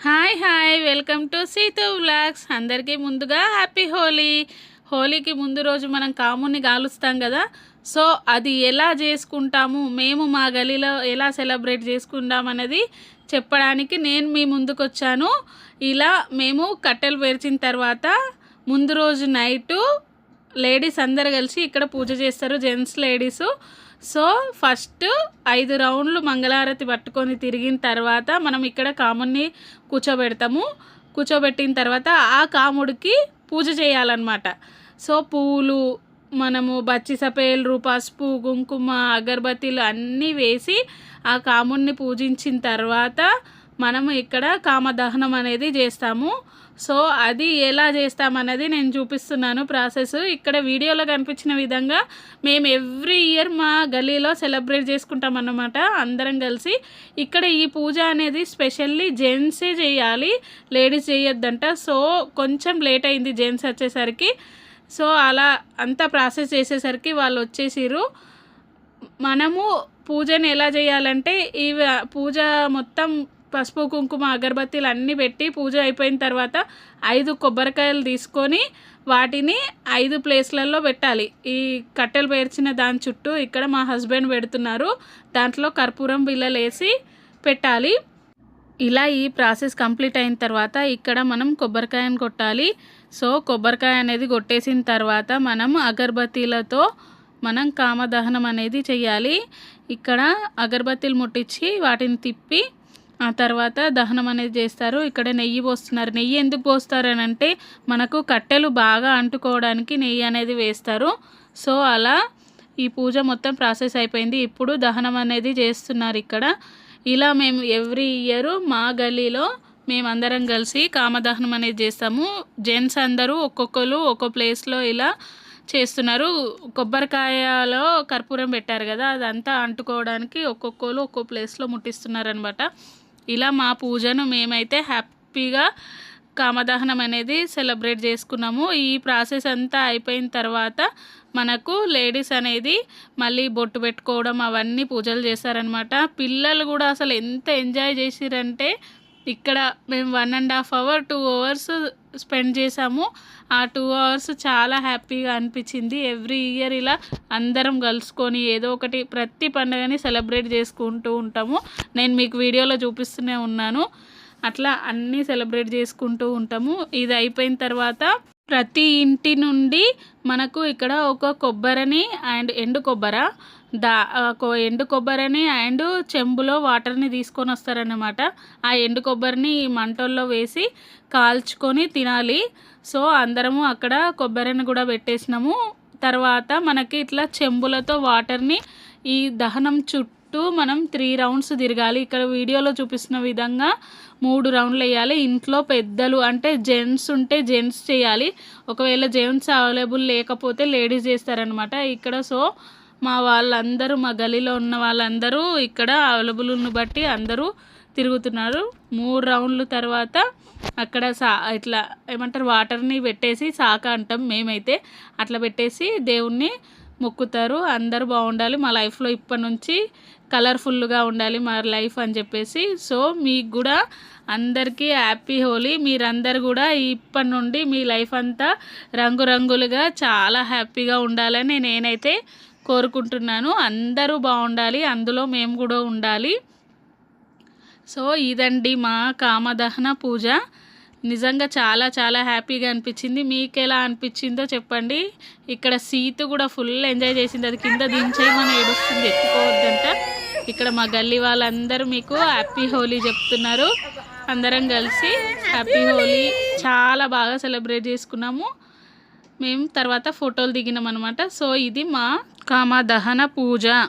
Hi hi welcome to Seethu vlogs. అందరికీ ముందుగా happy Holi. హోలీకి ముందు రోజు మనం కాముని కాలుస్తాం కదా. సో అది ఎలా చేసుకుంటాము, మేము మా గలీలో ఎలా సెలబ్రేట్ చేసుకుంటాం అనేది చెప్పడానికి నేను మీ ముందుకు వచ్చాను. ఇలా మేము కట్టెలు పేర్చిన తర్వాత ముందు రోజు నైటు లేడీస్ అందరు కలిసి ఇక్కడ పూజ చేస్తారు, జెంట్స్ లేడీసు. సో ఫస్ట్ 5 రౌండ్లు మంగళారతి పట్టుకొని తిరిగిన తర్వాత మనం ఇక్కడ కాముని కూర్చోబెడతాము. కూర్చోబెట్టిన తర్వాత ఆ కాముడికి పూజ చేయాలన్నమాట. సో పూలు, మనము బచ్చిసపేలు, పసుపు, కుంకుమ, అగరబత్తీలు అన్నీ వేసి ఆ కాముడిని పూజించిన తర్వాత మనము ఇక్కడ కామదహనం అనేది చేస్తాము. సో అది ఎలా చేస్తామన్నది నేను చూపిస్తున్నాను ప్రాసెస్. ఇక్కడ వీడియోలో కనిపించిన విధంగా మేము ఎవ్రీ ఇయర్ మా గలీలో సెలబ్రేట్ చేసుకుంటాం అన్నమాట, అందరం కలిసి. ఇక్కడ ఈ పూజ అనేది స్పెషల్లీ జెంట్సే చేయాలి, లేడీస్ చేయొద్దంట. సో కొంచెం లేట్ అయింది జెంట్స్ వచ్చేసరికి. సో అలా అంతా ప్రాసెస్ చేసేసరికి వాళ్ళు వచ్చేసిర్రు. మనము పూజను ఎలా చేయాలంటే ఈ పూజ మొత్తం పసుపు, కుంకుమ, అగరబత్తీలు అన్నీ పెట్టి పూజ అయిపోయిన తర్వాత 5 కొబ్బరికాయలు తీసుకొని వాటిని 5 ప్లేస్లలో పెట్టాలి. ఈ కట్టెలు పేర్చిన దాని చుట్టూ ఇక్కడ మా హస్బెండ్ పెడుతున్నారు, దాంట్లో కర్పూరం బిళ్ళలు వేసి పెట్టాలి. ఇలా ఈ ప్రాసెస్ కంప్లీట్ అయిన తర్వాత ఇక్కడ మనం కొబ్బరికాయను కొట్టాలి. సో కొబ్బరికాయ అనేది కొట్టేసిన తర్వాత మనం అగరబత్తీలతో మనం కామదహనం అనేది చేయాలి. ఇక్కడ అగరబత్తీలు ముట్టించి వాటిని తిప్పి ఆ తర్వాత దహనం అనేది చేస్తారు. ఇక్కడ నెయ్యి పోస్తున్నారు. నెయ్యి ఎందుకు పోస్తారు అని అంటే మనకు కట్టెలు బాగా అంటుకోవడానికి నెయ్యి అనేది వేస్తారు. సో అలా ఈ పూజ మొత్తం ప్రాసెస్ అయిపోయింది. ఇప్పుడు దహనం అనేది చేస్తున్నారు ఇక్కడ. ఇలా మేము ఎవ్రీ ఇయర్ మా గల్లీలో మేమందరం కలిసి కామదహనం అనేది చేస్తాము. జెంట్స్ అందరూ ఒక్కొక్కరు ఒక్కో ప్లేస్లో ఇలా చేస్తున్నారు. కొబ్బరికాయలో కర్పూరం పెట్టారు కదా, అదంతా అంటుకోవడానికి ఒక్కొక్కరు ఒక్కో ప్లేస్లో ముట్టిస్తున్నారు అనమాట. ఇలా మా పూజను మేమైతే హ్యాపీగా కామదహనం అనేది సెలబ్రేట్ చేసుకున్నాము. ఈ ప్రాసెస్ అంతా అయిపోయిన తర్వాత మనకు లేడీస్ అనేది మళ్ళీ బొట్టు పెట్టుకోవడం అవన్నీ పూజలు చేశారనమాట. పిల్లలు కూడా అసలు ఎంత ఎంజాయ్ చేసిరంటే ఇక్కడ మేము 1.5 hours 2 hours స్పెండ్ చేసాము. ఆ 2 hours చాలా హ్యాపీగా అనిపించింది. ఎవ్రీ ఇయర్ ఇలా అందరం కలుసుకొని ఏదో ఒకటి ప్రతి పండుగని సెలబ్రేట్ చేసుకుంటూ ఉంటాము. నేను మీకు వీడియోలో చూపిస్తూనే ఉన్నాను. అట్లా అన్నీ సెలబ్రేట్ చేసుకుంటూ ఉంటాము. ఇది అయిపోయిన తర్వాత ప్రతి ఇంటి నుండి మనకు ఇక్కడ ఒక కొబ్బరిని అండ్ ఎండు కొబ్బరిని అండ్ చెంబులో వాటర్ని తీసుకొని వస్తారన్నమాట. ఆ ఎండు కొబ్బరిని మంటల్లో వేసి కాల్చుకొని తినాలి. సో అందరము అక్కడ కొబ్బరిని కూడా పెట్టేసినాము. తర్వాత మనకి ఇట్లా చెంబులతో వాటర్ని ఈ దహనం చుట్టూ మనం 3 rounds తిరగాలి. ఇక్కడ వీడియోలో చూపిస్తున్న విధంగా 3 rounds వేయాలి. ఇంట్లో పెద్దలు అంటే జెంట్స్ ఉంటే జెంట్స్ చేయాలి, ఒకవేళ జెంట్స్ అవైలబుల్ లేకపోతే లేడీస్ చేస్తారనమాట ఇక్కడ. సో మా వాళ్ళందరూ, మా గలీలో ఉన్న వాళ్ళందరూ ఇక్కడ అవైలబుల్ని బట్టి అందరూ తిరుగుతున్నారు. 3 rounds తర్వాత అక్కడ ఇట్లా ఏమంటారు వాటర్ని పెట్టేసి సాక అంటాం మేమైతే, అట్లా పెట్టేసి దేవుణ్ణి మొక్కుతారు. అందరూ బాగుండాలి, మా లైఫ్లో ఇప్పటి నుంచి కలర్ఫుల్గా ఉండాలి మా లైఫ్ అని చెప్పేసి. సో మీకు కూడా అందరికీ హ్యాపీ హోలీ. మీరందరూ కూడా ఇప్పటి నుండి మీ లైఫ్ అంతా రంగురంగులుగా చాలా హ్యాపీగా ఉండాలని నేనైతే కోరుకుంటున్నాను. అందరూ బాగుండాలి, అందులో మేము కూడా ఉండాలి. సో ఇదండి మా కామదహన పూజ. నిజంగా చాలా చాలా హ్యాపీగా అనిపించింది. మీకు ఎలా అనిపించిందో చెప్పండి. ఇక్కడ సీత కూడా ఫుల్ ఎంజాయ్ చేసింది. అది కింద దించేయమని ఏడుస్తుంది, ఎత్తుకోవద్దంట. ఇక్కడ మా గల్లీ వాళ్ళందరూ మీకు హ్యాపీ హోలీ చెప్తున్నారు. అందరం కలిసి హ్యాపీ హోలీ చాలా బాగా సెలబ్రేట్ చేసుకున్నాము. మేము తర్వాత ఫోటోలు దిగినాం అనమాట. సో ఇది మా కామదహన పూజ.